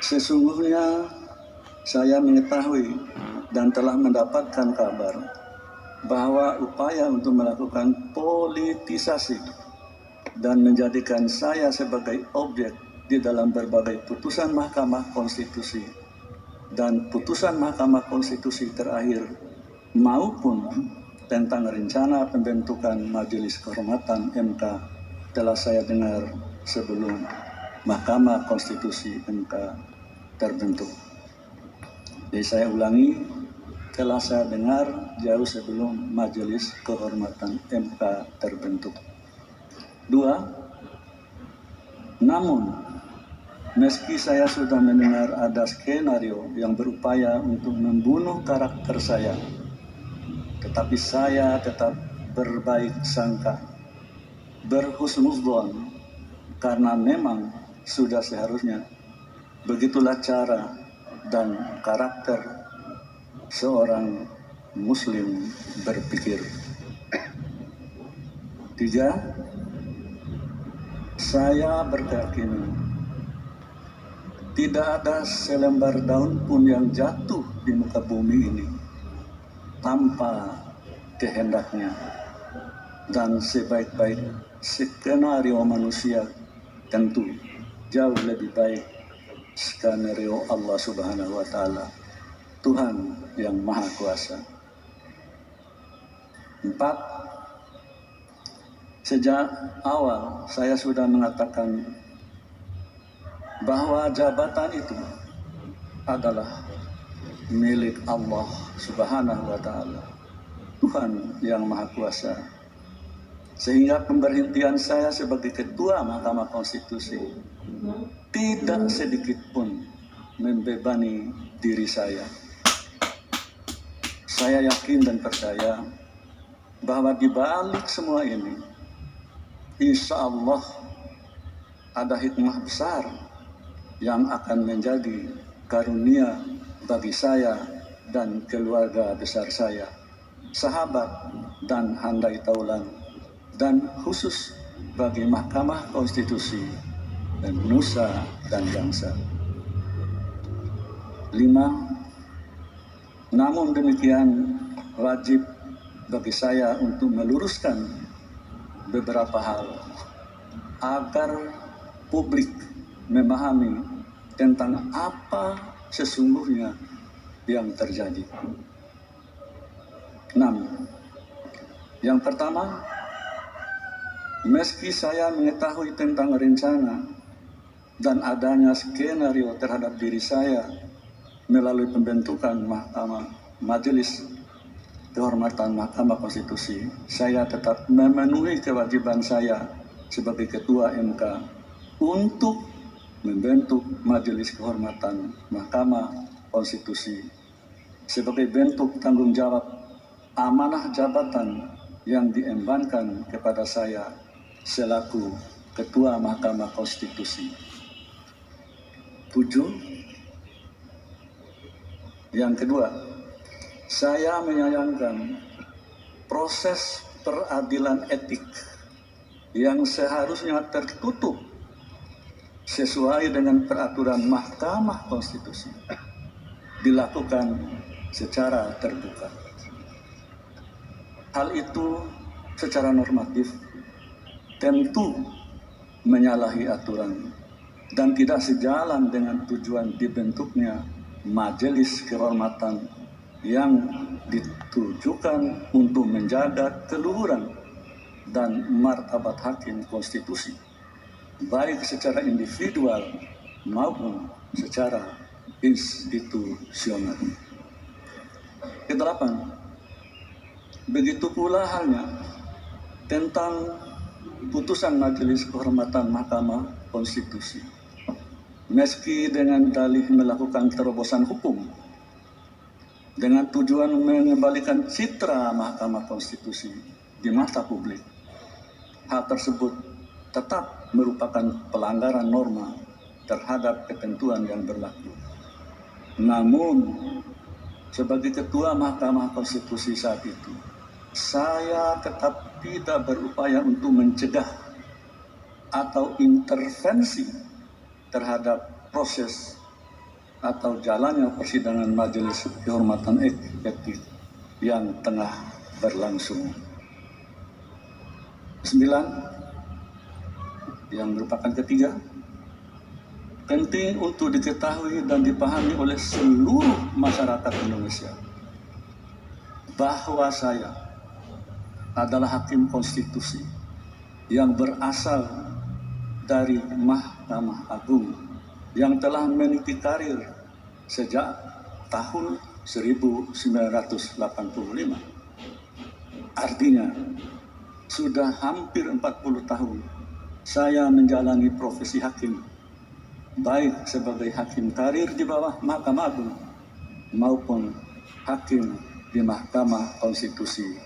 Sesungguhnya saya mengetahui dan telah mendapatkan kabar bahwa upaya untuk melakukan politisasi dan menjadikan saya sebagai objek di dalam berbagai putusan Mahkamah Konstitusi dan putusan Mahkamah Konstitusi terakhir maupun tentang rencana pembentukan Majelis Kehormatan MK telah saya dengar sebelum Mahkamah Konstitusi MK terbentuk. Jadi saya ulangi, telah saya dengar jauh sebelum Majelis Kehormatan MK terbentuk. 2. Namun, meski saya sudah mendengar ada skenario yang berupaya untuk membunuh karakter saya, tetapi saya tetap berbaik sangka, berhusnudzon, karena memang sudah seharusnya begitulah cara dan karakter seorang Muslim berpikir. 3. Saya berkeyakinan tidak ada selembar daun pun yang jatuh di muka bumi ini tanpa kehendaknya, dan sebaik-baik skenario manusia tentu jauh lebih baik skenario Allah Subhanahu wa Ta'ala, Tuhan yang Maha Kuasa. 4. Sejak awal saya sudah mengatakan bahwa jabatan itu adalah milik Allah Subhanahu wa Ta'ala, Tuhan yang Maha Kuasa. Sehingga pemberhentian saya sebagai Ketua Mahkamah Konstitusi tidak sedikit pun membebani diri saya. Saya yakin dan percaya bahwa di balik semua ini, insya Allah ada hikmah besar yang akan menjadi karunia bagi saya dan keluarga besar saya, sahabat dan handai taulan, dan khusus bagi Mahkamah Konstitusi dan nusa dan bangsa. 5. Namun demikian, wajib bagi saya untuk meluruskan beberapa hal agar publik memahami tentang apa sesungguhnya yang terjadi. 6. Yang pertama, meski saya mengetahui tentang rencana dan adanya skenario terhadap diri saya melalui pembentukan Majelis Kehormatan Mahkamah Konstitusi, saya tetap memenuhi kewajiban saya sebagai Ketua MK untuk membentuk Majelis Kehormatan Mahkamah Konstitusi sebagai bentuk tanggung jawab amanah jabatan yang diembankan kepada saya selaku Ketua Mahkamah Konstitusi. 7. Yang kedua, saya menyayangkan proses peradilan etik yang seharusnya tertutup sesuai dengan peraturan Mahkamah Konstitusi dilakukan secara terbuka. Hal itu secara normatif tentu menyalahi aturan dan tidak sejalan dengan tujuan dibentuknya Majelis Kehormatan yang ditujukan untuk menjaga keluhuran dan martabat hakim konstitusi, baik secara individual maupun secara institusional. 8. Begitu pula halnya tentang putusan Majelis Kehormatan Mahkamah Konstitusi. Meski dengan dalih melakukan terobosan hukum dengan tujuan mengembalikan citra Mahkamah Konstitusi di mata publik, hal tersebut tetap merupakan pelanggaran norma terhadap ketentuan yang berlaku. Namun, sebagai Ketua Mahkamah Konstitusi saat itu, saya tetap tidak berupaya untuk mencegah atau intervensi terhadap proses atau jalannya persidangan Majelis Kehormatan Etik yang tengah berlangsung. 9, yang merupakan ketiga, penting untuk diketahui dan dipahami oleh seluruh masyarakat Indonesia bahwa saya adalah hakim konstitusi yang berasal dari Mahkamah Agung yang telah meniti karir sejak tahun 1985. Artinya, sudah hampir 40 tahun saya menjalani profesi hakim, baik sebagai hakim karir di bawah Mahkamah Agung maupun hakim di Mahkamah Konstitusi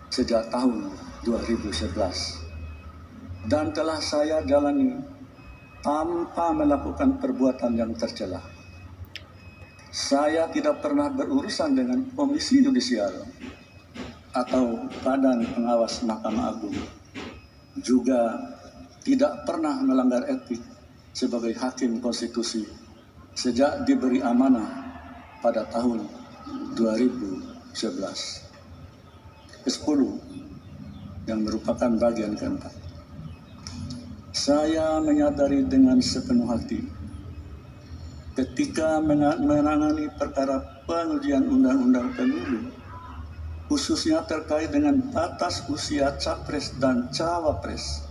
sejak tahun 2011. Dan telah saya jalani tanpa melakukan perbuatan yang tercela. Saya tidak pernah berurusan dengan komisi yudisial atau badan pengawas Mahkamah Agung. Juga tidak pernah melanggar etik sebagai hakim konstitusi sejak diberi amanah pada tahun 2011. Ke-10 yang merupakan bagian keempat. Saya menyadari dengan sepenuh hati ketika menangani perkara pengujian undang-undang pemilu, khususnya terkait dengan batas usia capres dan cawapres,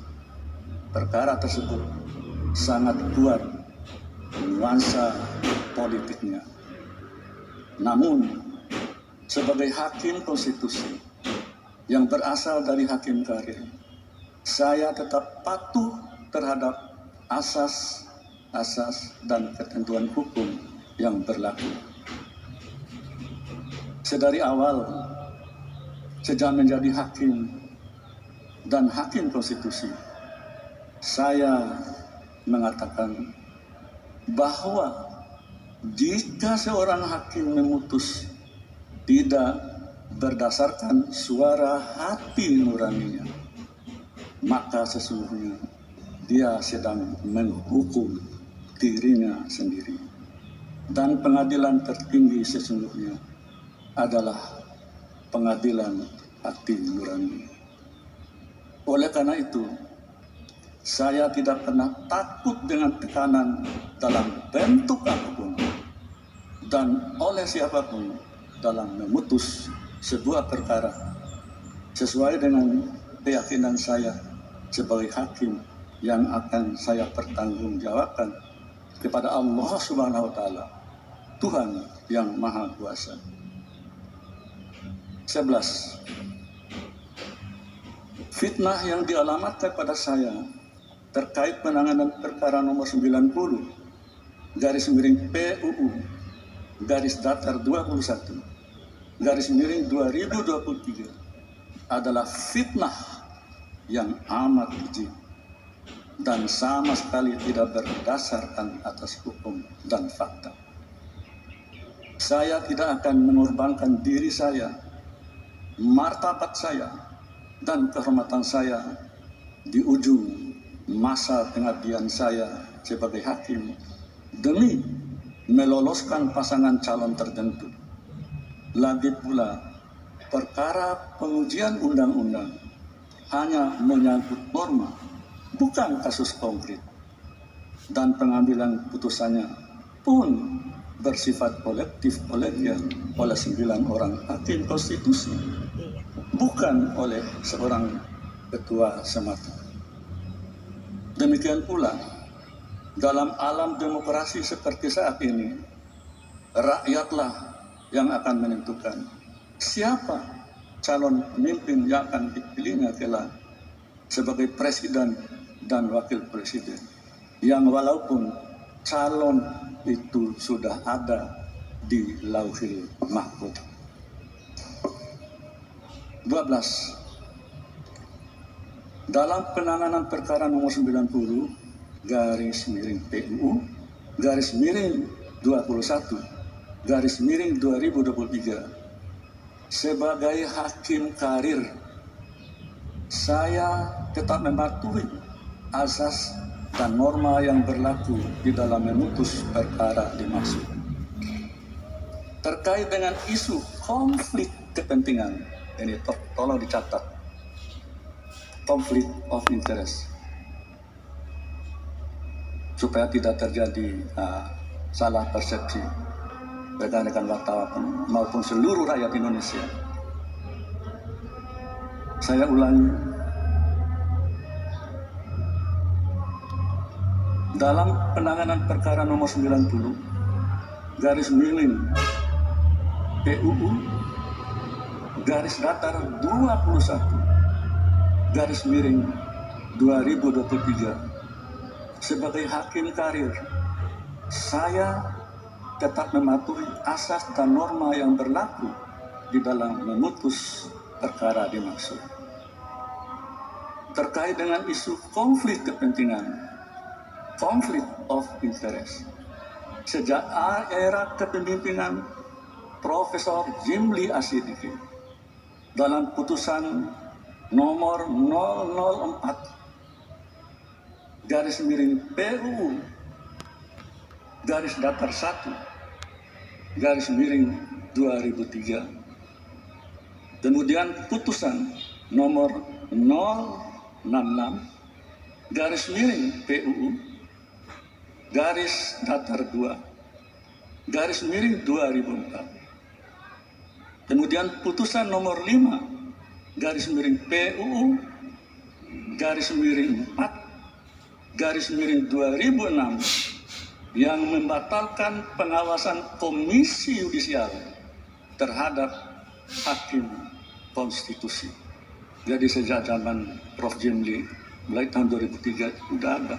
perkara tersebut sangat kuat nuansa politiknya. Namun, sebagai hakim konstitusi yang berasal dari hakim karir, saya tetap patuh terhadap asas dan ketentuan hukum yang berlaku. Sedari awal, sejak menjadi hakim dan hakim konstitusi, saya mengatakan bahwa jika seorang hakim memutus tidak berdasarkan suara hati nuraninya, maka sesungguhnya dia sedang menghukum dirinya sendiri. Dan pengadilan tertinggi sesungguhnya adalah pengadilan hati nurani. Oleh karena itu, saya tidak pernah takut dengan tekanan dalam bentuk apapun dan oleh siapapun dalam memutus sebuah perkara sesuai dengan keyakinan saya sebagai hakim yang akan saya pertanggungjawabkan kepada Allah Subhanahu wa Ta'ala, Tuhan yang Maha Kuasa. 11. Fitnah yang dialamatkan pada saya terkait penanganan perkara nomor 90 /PUU /21/2023 adalah fitnah yang amat keji dan sama sekali tidak berdasarkan atas hukum dan fakta. Saya tidak akan mengorbankan diri saya, martabat saya, dan kehormatan saya di ujung masa pengabdian saya sebagai hakim demi meloloskan pasangan calon tertentu. Lagi pula, perkara pengujian undang-undang hanya menyangkut norma, bukan kasus konkret. Dan pengambilan putusannya pun bersifat kolektif kolegial oleh 9 orang hakim konstitusi, bukan oleh seorang ketua semata. Demikian pula, dalam alam demokrasi seperti saat ini, rakyatlah yang akan menentukan siapa calon pemimpin yang akan dipilihnya kelak sebagai presiden dan wakil presiden, yang walaupun calon itu sudah ada di Lauhil Mahfuz. 12. Dalam penanganan perkara nomor 90 /PUU /21/2023 sebagai hakim karir, saya tetap mematuhi asas dan norma yang berlaku di dalam memutus perkara dimaksud. Terkait dengan isu konflik kepentingan, ini tolong dicatat, conflict of interest, supaya tidak terjadi salah persepsi rekan-rekan wartawan maupun seluruh rakyat Indonesia. Saya ulangi, dalam penanganan perkara nomor 90 garis miring PUU garis datar 21 garis miring 2023, sebagai hakim karir, saya tetap mematuhi asas dan norma yang berlaku di dalam memutus perkara dimaksud. Terkait dengan isu konflik kepentingan, conflict of interest, sejak era kepemimpinan Profesor Jimli Asyidiki dalam putusan nomor 004 garis miring PUU garis datar 1 garis miring 2003, kemudian putusan nomor 066 garis miring PUU garis datar 2 garis miring 2004, kemudian putusan nomor 5 garis miring PUU garis miring 4 garis miring 2006 yang membatalkan pengawasan Komisi Yudisial terhadap hakim konstitusi. Jadi sejak zaman Prof. Jimli, mulai tahun 2003 sudah ada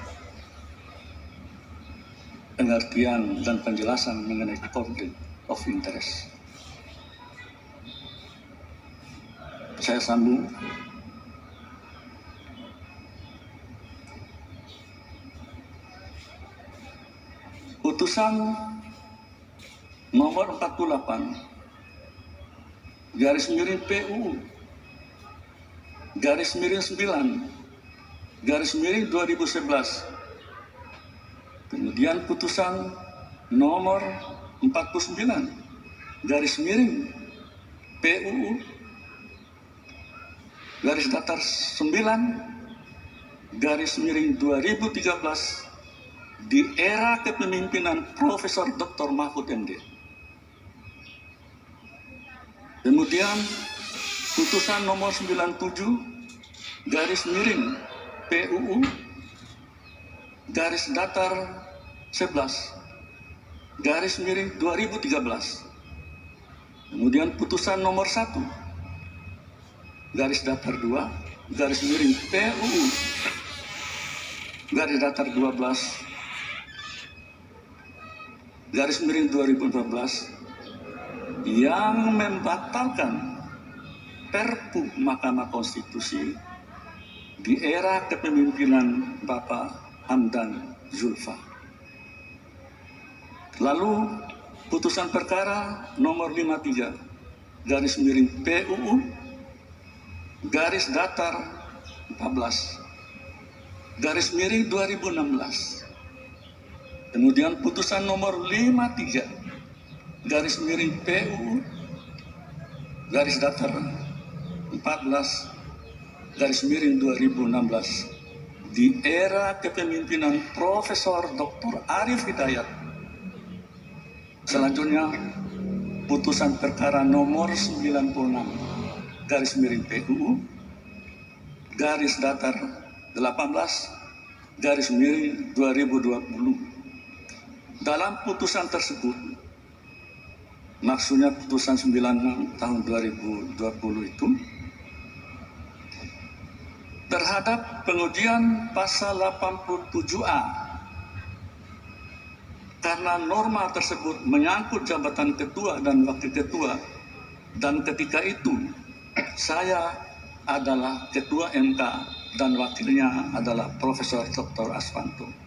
pengertian dan penjelasan mengenai conflict of interest. Saya sambung. Putusan nomor 48 garis miring PUU garis miring 9 garis miring 2011, kemudian putusan nomor 49 garis miring PUU garis datar 9 garis miring 2013 di era kepemimpinan Profesor Dr. Mahfud MD. Kemudian putusan nomor 97 garis miring PUU garis datar 11 garis miring 2013. Kemudian putusan nomor 1 garis datar 2 garis miring PUU garis datar 12 garis miring 2014 yang membatalkan Perpu Mahkamah Konstitusi di era kepemimpinan Bapak Hamdan Zulfa. Lalu putusan perkara nomor 53 garis miring PUU garis datar 14 garis miring 2016. Kemudian putusan nomor 53 garis miring PUU garis datar 14 garis miring 2016 di era kepemimpinan Profesor Dr. Arif Hidayat. Selanjutnya putusan perkara nomor 96 garis miring PUU garis datar 18 garis miring 2020. Dalam putusan tersebut, maksudnya putusan 96 tahun 2020 itu, terhadap pengujian pasal 87A, karena norma tersebut menyangkut jabatan ketua dan wakil ketua, dan ketika itu saya adalah ketua MK dan wakilnya adalah Profesor Dr. Aswanto.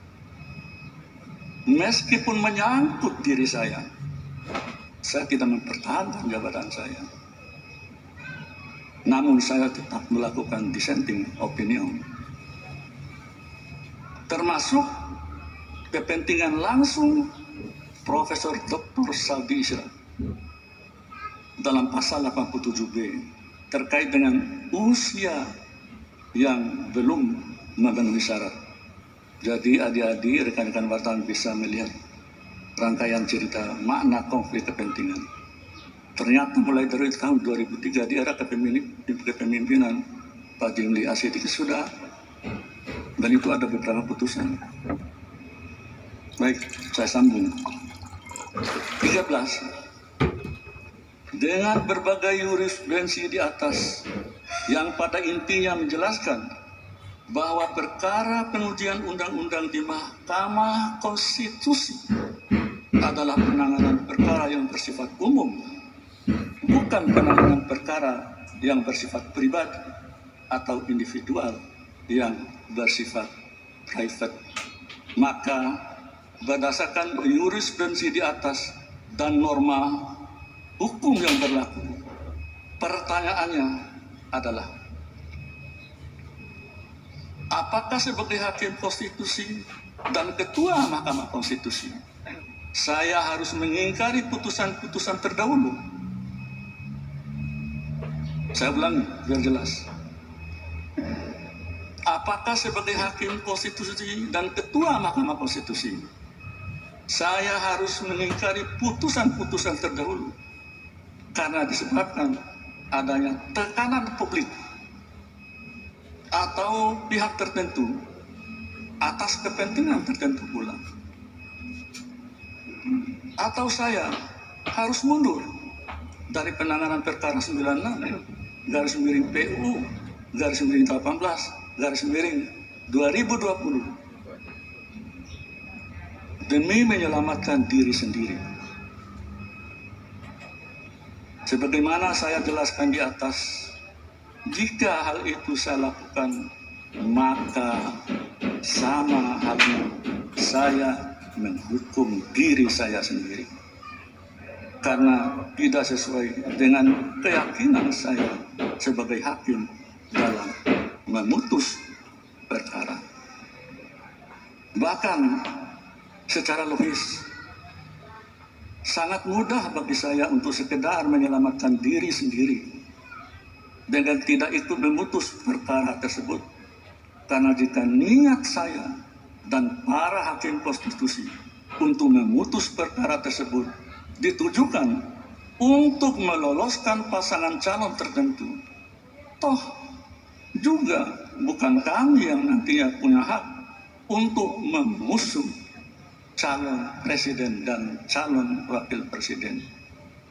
Meskipun menyangkut diri saya tidak mempertahankan jabatan saya. Namun saya tetap melakukan dissenting opinion. termasuk kepentingan langsung Profesor Dr. Saldi Isra dalam pasal 87B terkait dengan usia yang belum memenuhi syarat. Jadi adik-adik, rekan-rekan wartawan bisa melihat rangkaian cerita makna konflik kepentingan. Ternyata mulai dari tahun 2003 di era kepemimpinan Pak Jimli Asyidik sudah, dan itu ada beberapa putusan. Baik, saya sambung. 13. Dengan berbagai jurisprudensi di atas yang pada intinya menjelaskan bahwa perkara pengujian undang-undang di Mahkamah Konstitusi adalah penanganan perkara yang bersifat umum, bukan penanganan perkara yang bersifat pribadi atau individual yang bersifat private. Maka berdasarkan jurisprudensi di atas dan norma hukum yang berlaku, pertanyaannya adalah, apakah sebagai hakim konstitusi dan ketua Mahkamah Konstitusi saya harus mengingkari putusan-putusan terdahulu? Saya ulangi biar jelas. Apakah sebagai hakim konstitusi dan ketua Mahkamah Konstitusi saya harus mengingkari putusan-putusan terdahulu karena disebabkan adanya tekanan publik atau pihak tertentu atas kepentingan tertentu pula? Atau saya harus mundur dari penanganan perkara 96/PU/18/2020 demi menyelamatkan diri sendiri? Sebagaimana saya jelaskan di atas, jika hal itu saya lakukan, maka sama halnya saya menghukum diri saya sendiri, karena tidak sesuai dengan keyakinan saya sebagai hakim dalam memutus perkara. Bahkan secara logis sangat mudah bagi saya untuk sekedar menyelamatkan diri sendiri dengan tidak ikut memutus perkara tersebut, karena jika niat saya dan para hakim konstitusi untuk memutus perkara tersebut ditujukan untuk meloloskan pasangan calon tertentu, toh juga bukan kami yang nantinya punya hak untuk mengusung calon presiden dan calon wakil presiden,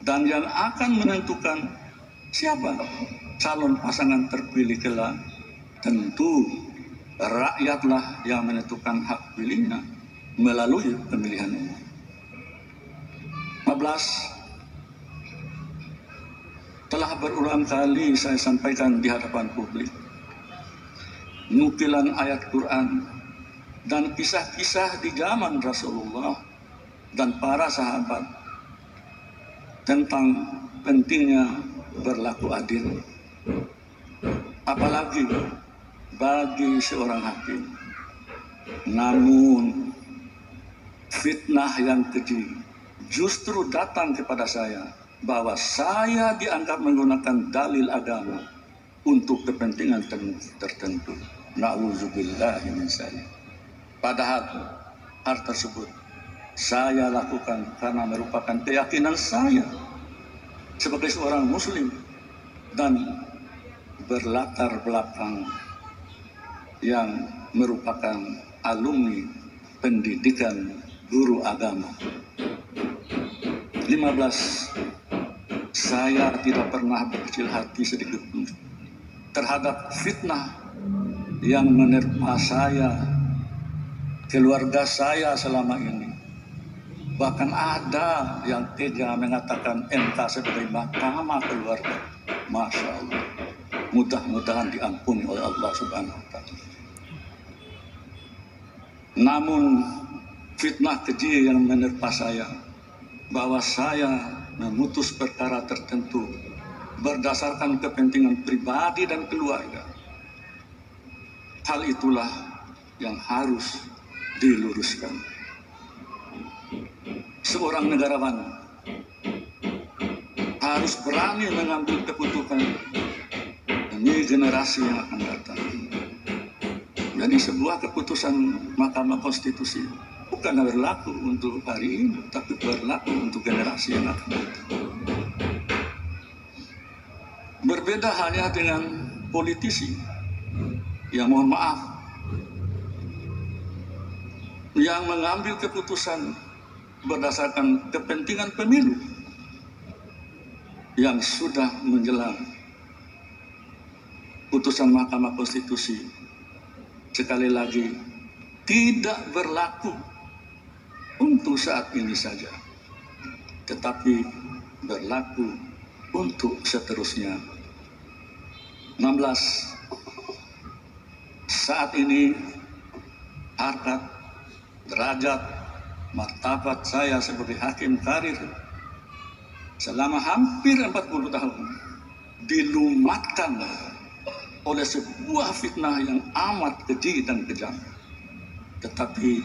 dan yang akan menentukan siapa calon pasangan terpilih kelak tentu rakyatlah yang menentukan hak pilihnya melalui pemilihan umum. 14. Telah berulang kali saya sampaikan di hadapan publik nukilan ayat Quran dan kisah-kisah di zaman Rasulullah dan para sahabat tentang pentingnya berlaku adil, apalagi bagi seorang hakim. Namun fitnah yang keji justru datang kepada saya bahwa saya dianggap menggunakan dalil agama untuk kepentingan tertentu. Na'udzubillahi min dzalik. Padahal hal tersebut saya lakukan karena merupakan keyakinan saya sebagai seorang muslim dan berlatar belakang yang merupakan alumni pendidikan guru agama. 15. Saya tidak pernah berkecil hati sedikit pun terhadap fitnah yang menerpa saya, keluarga saya selama ini. Bahkan ada yang tega mengatakan MK sebagai mahkamah keluarga. Masya Allah. Mudah-mudahan diampuni oleh Allah Subhanahu wa Ta'ala. Namun fitnah keji yang menerpa saya bahwa saya memutus perkara tertentu berdasarkan kepentingan pribadi dan keluarga, hal itulah yang harus diluruskan. Seorang negarawan harus berani mengambil keputusan demi generasi yang akan datang. Jadi sebuah keputusan Mahkamah Konstitusi bukan berlaku untuk hari ini, tapi berlaku untuk generasi yang akan datang. Berbeda halnya dengan politisi yang mohon maaf, yang mengambil keputusan berdasarkan kepentingan pemilu yang sudah menjelang putusan Mahkamah Konstitusi, sekali lagi tidak berlaku untuk saat ini saja, tetapi berlaku untuk seterusnya. 16. Saat ini harkat, derajat, martabat saya sebagai hakim karir selama hampir 40 tahun dilumatkan oleh sebuah fitnah yang amat keji dan kejam. Tetapi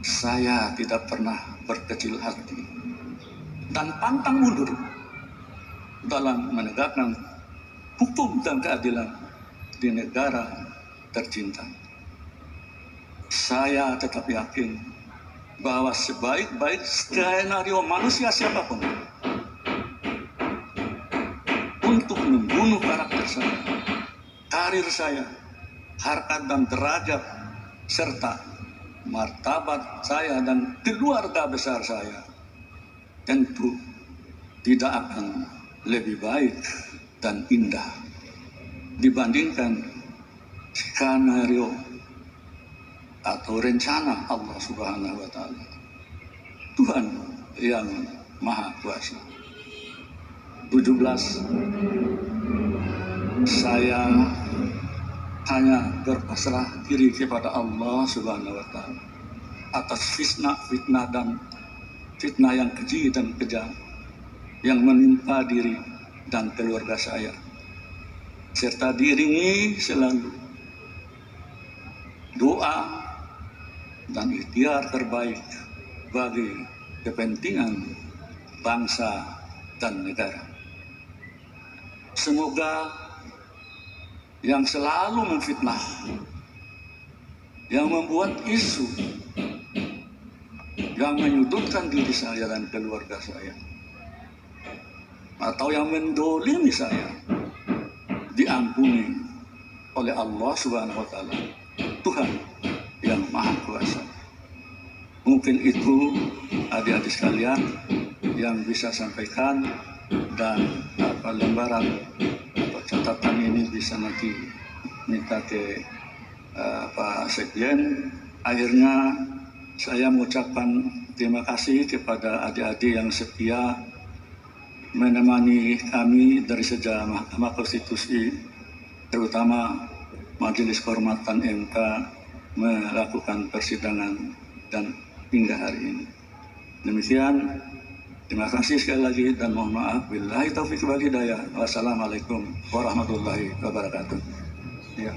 saya tidak pernah berkecil hati dan pantang mundur dalam menegakkan hukum dan keadilan di negara tercinta. Saya tetap yakin bahwa sebaik-baik skenario manusia siapapun untuk membunuh karakter saya, karir saya, harkat dan derajat, serta martabat saya dan keluarga besar saya, tentu tidak akan lebih baik dan indah dibandingkan skenario atau rencana Allah Subhanahu wa Ta'ala, Tuhan yang Maha Kuasa. 17. Saya hanya berpasrah diri kepada Allah Subhanahu wa Ta'ala atas fitnah dan fitnah yang keji dan kejam yang menimpa diri dan keluarga saya, serta diiringi selalu doa dan ikhtiar terbaik bagi kepentingan bangsa dan negara. Semoga yang selalu memfitnah, yang membuat isu, yang menyudutkan diri saya dan keluarga saya, atau yang mendolimi saya, diampuni oleh Allah Subhanahu wa Ta'ala, Tuhan yang Maha Kuasa. Mungkin itu adik-adik sekalian yang bisa sampaikan, dan lembaran atau catatan ini bisa nanti minta ke Pak Sekjen. Akhirnya saya mengucapkan terima kasih kepada adik-adik yang setia menemani kami dari sejak Mahkamah Konstitusi, terutama Majelis Kehormatan MK melakukan persidangan dan hingga hari ini. Demikian, terima kasih sekali lagi dan mohon maaf. Billahi taufiq wal hidayah. Wassalamualaikum warahmatullahi wabarakatuh. Ya.